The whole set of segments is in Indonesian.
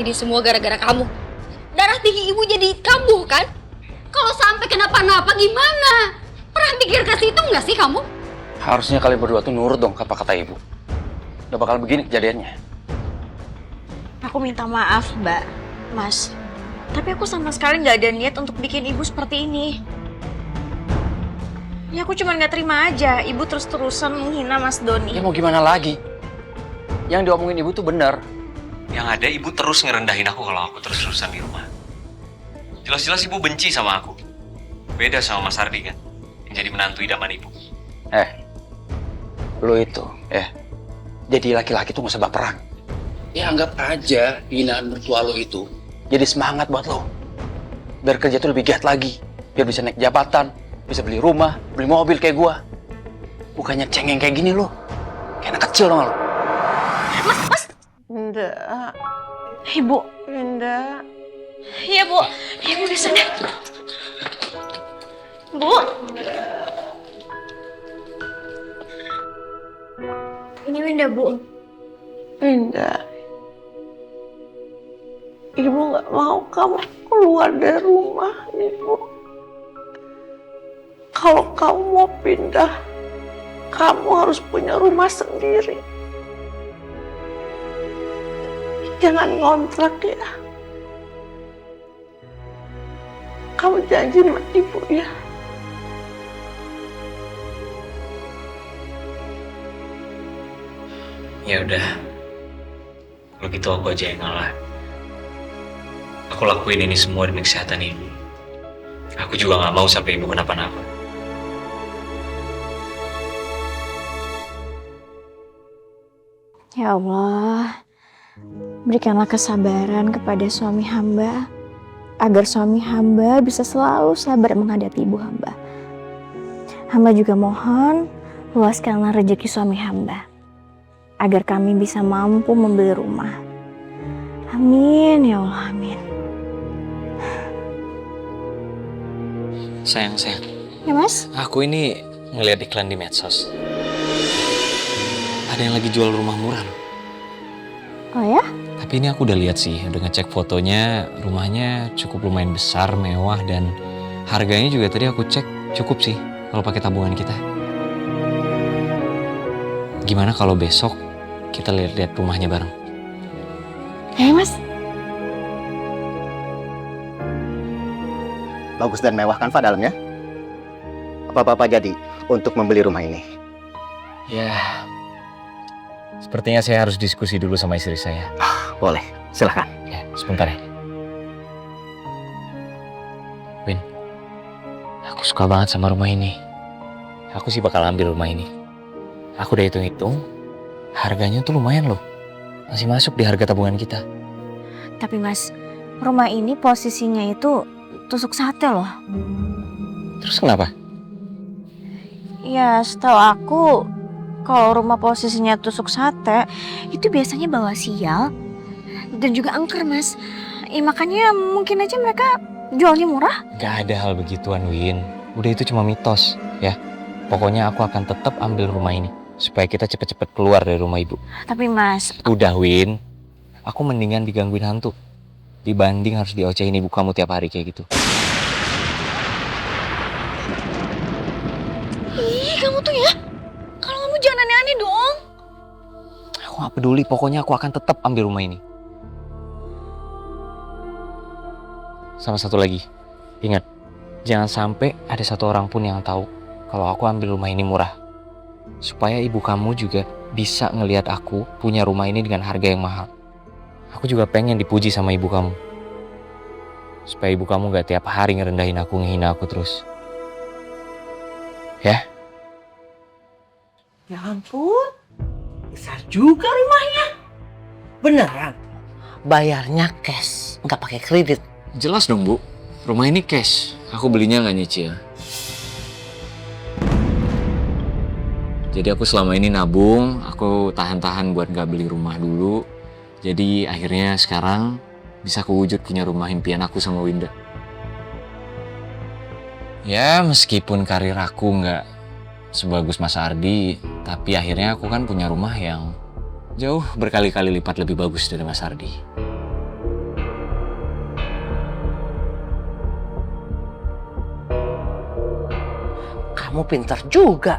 Ini semua gara-gara kamu. Darah tinggi ibu jadi kambuh kan? Kalau sampai kenapa-napa gimana? Pernah pikir ke situ nggak sih kamu? Harusnya kalian berdua tuh nurut dong apa kata ibu. Udah bakal begini kejadiannya. Aku minta maaf, Mbak, Mas. Tapi aku sama sekali nggak ada niat untuk bikin ibu seperti ini. Ya aku cuma nggak terima aja, ibu terus-terusan menghina Mas Doni. Ya mau gimana lagi? Yang diomongin ibu tuh benar. Yang ada ibu terus ngerendahin aku kalau aku terus-terusan di rumah. Jelas-jelas ibu benci sama aku. Beda sama Mas Ardi kan, yang jadi menantu idaman ibu. Lo itu, jadi laki-laki tuh gak usah baperan. Ya anggap aja hinaan mertua lo itu jadi semangat buat lo. Biar kerja tuh lebih giat lagi. Biar bisa naik jabatan, bisa beli rumah, beli mobil kayak gua. Bukannya cengeng kayak gini lo. Kayak anak kecil dong lo. Mas! Indah, Ibu. Indah. Iya, Bu. Ibu di sana. Bu. Ini Winda, Bu. Indah. Ibu nggak mau kamu keluar dari rumah, Ibu. Kalau kamu mau pindah, kamu harus punya rumah sendiri. Jangan ngontrak ya. Kamu janji sama Ibu ya. Ya udah, kalau gitu aku aja yang ngalah. Aku lakuin ini semua demi kesehatan ibu. Aku juga nggak mau sampai ibu kenapa-napa. Ya Allah, berikanlah kesabaran kepada suami hamba, agar suami hamba bisa selalu sabar menghadapi ibu hamba. Hamba juga mohon, luaskanlah rezeki suami hamba, agar kami bisa mampu membeli rumah. Amin, ya Allah, amin. Sayang. Ya Mas? Aku ini ngeliat iklan di medsos. Ada yang lagi jual rumah murah loh. Oh ya? Tapi ini aku udah lihat sih, udah ngecek fotonya, rumahnya cukup lumayan besar, mewah, dan harganya juga tadi aku cek cukup sih kalau pakai tabungan kita. Gimana kalau besok kita lihat-lihat rumahnya bareng? Mas? Bagus dan mewah kan Pak dalamnya? Apa Bapak jadi untuk membeli rumah ini? Ya, sepertinya saya harus diskusi dulu sama istri saya. Boleh, silahkan. Ya, sebentar ya. Win, aku suka banget sama rumah ini. Aku sih bakal ambil rumah ini. Aku udah hitung-hitung, harganya tuh lumayan loh. Masih masuk di harga tabungan kita. Tapi Mas, rumah ini posisinya itu tusuk sate loh. Terus kenapa? Ya, setahu aku, kalau rumah posisinya tusuk sate, itu biasanya bawa sial dan juga angker, Mas. Ya, makanya mungkin aja mereka jualnya murah. Gak ada hal begituan, Win. Udah itu cuma mitos, ya. Pokoknya aku akan tetap ambil rumah ini supaya kita cepet-cepet keluar dari rumah ibu. Tapi Mas... Udah, Win. Aku mendingan digangguin hantu dibanding harus diocehin ibu kamu tiap hari kayak gitu. Ih, kamu tuh ya. Kalau kamu jangan aneh-aneh dong. Aku gak peduli, pokoknya aku akan tetap ambil rumah ini. Sama satu lagi, ingat, jangan sampai ada satu orang pun yang tahu kalau aku ambil rumah ini murah. Supaya ibu kamu juga bisa ngelihat aku punya rumah ini dengan harga yang mahal. Aku juga pengen dipuji sama ibu kamu. Supaya ibu kamu gak tiap hari ngerendahin aku, ngehina aku terus. Ya? Ya ampun, besar juga rumahnya. Beneran? Bayarnya cash, nggak pakai kredit. Jelas dong, Bu. Rumah ini cash. Aku belinya nggak nyicil. Jadi aku selama ini nabung, aku tahan-tahan buat nggak beli rumah dulu. Jadi akhirnya sekarang bisa kewujud punya rumah impian aku sama Winda. Ya meskipun karir aku nggak sebagus Mas Ardi, tapi akhirnya aku kan punya rumah yang jauh berkali-kali lipat lebih bagus dari Mas Ardi. Kamu pintar juga.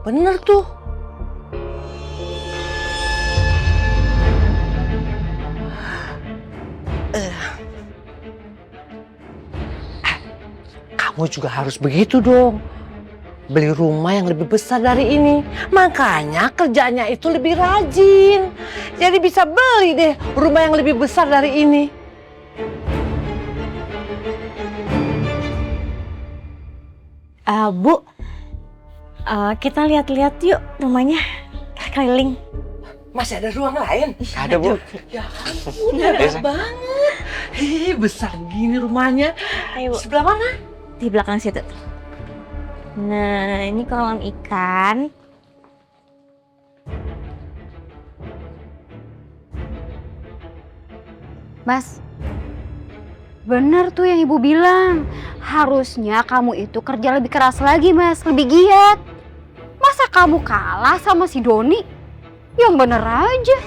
Bener tuh. Kamu juga harus begitu dong. Beli rumah yang lebih besar dari ini. Makanya kerjanya itu lebih rajin. Jadi bisa beli deh rumah yang lebih besar dari ini. Bu, kita lihat-lihat yuk rumahnya keliling. Masih ada ruang lain? Ada, Bu. Ya ampun, hebat banget. Besar gini rumahnya. Ayo, Bu. Sebelah mana? Di belakang situ. Nah, ini kolam ikan. Mas, bener tuh yang ibu bilang. Harusnya kamu itu kerja lebih keras lagi, Mas. Lebih giat. Masa kamu kalah sama si Doni? Yang bener aja.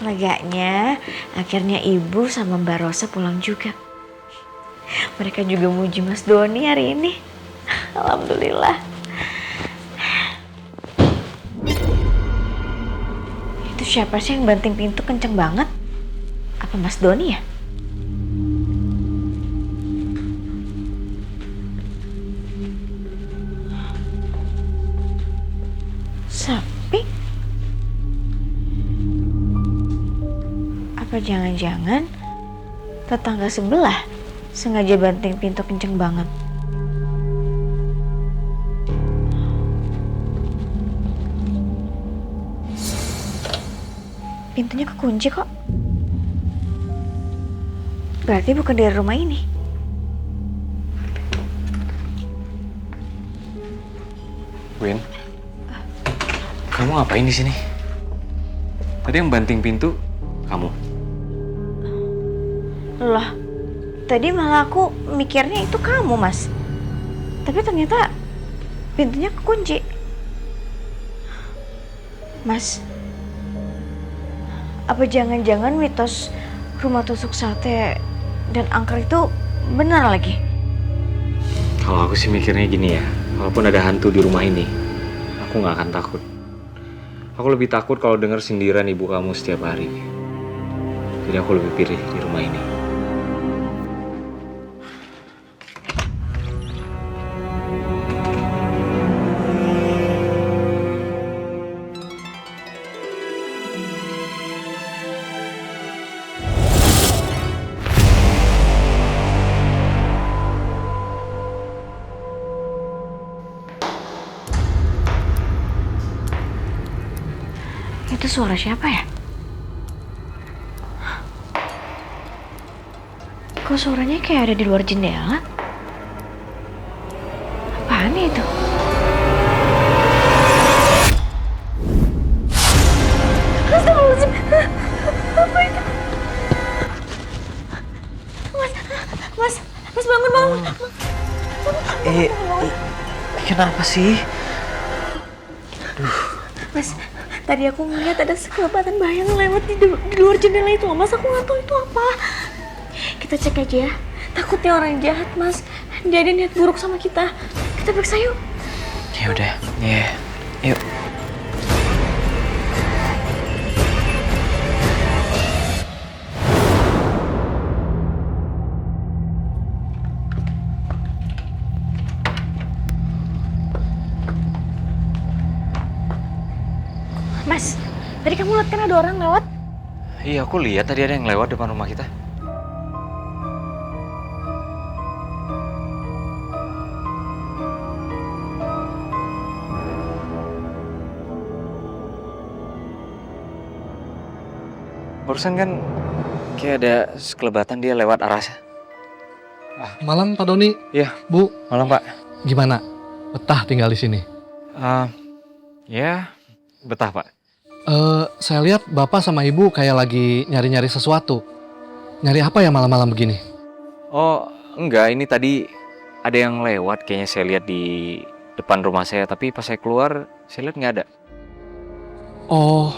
Leganya, akhirnya Ibu sama Mbak Rosa pulang juga. Mereka juga muji Mas Doni hari ini. Alhamdulillah. Itu siapa sih yang banting pintu kenceng banget? Apa Mas Doni ya? Sapi? Apa jangan-jangan tetangga sebelah sengaja banting pintu kenceng banget? Pintunya kekunci kok. Berarti bukan dari rumah ini. Win, kamu ngapain di sini? Tadi yang banting pintu kamu. Loh, tadi malah aku mikirnya itu kamu, Mas. Tapi ternyata pintunya kekunci. Mas, apa jangan-jangan mitos rumah tusuk sate dan angker itu benar lagi? Kalau aku sih mikirnya gini ya, walaupun ada hantu di rumah ini, aku nggak akan takut. Aku lebih takut kalau dengar sindiran ibu kamu setiap hari. Jadi aku lebih pilih di rumah ini. Itu suara siapa ya? Kok suaranya kayak ada di luar jendela? Apaan itu? Astagfirullahaladzim. Apa itu? Mas bangun. Kenapa sih? Mas, tadi aku ngeliat ada sekelebatan bayang lewat di luar jendela itu. Mas, aku nggak tahu itu apa. Kita cek aja ya. Takutnya orang jahat, Mas. Dia ada niat buruk sama kita. Kita periksa yuk. Ya udah, ya, yuk. Mas, tadi kamu lihat kan ada orang lewat? Iya, aku lihat tadi ada yang lewat depan rumah kita. Barusan kan kayak ada sekelebatan dia lewat arah saya. Malam Pak Doni. Iya, Bu, malam Pak. gimana? Betah tinggal di sini? Ya, betah Pak. Saya lihat Bapak sama Ibu kayak lagi nyari-nyari sesuatu. Nyari apa ya malam-malam begini? Oh, enggak, ini tadi ada yang lewat kayaknya saya lihat di depan rumah saya. Tapi pas saya keluar, saya lihat nggak ada. Oh,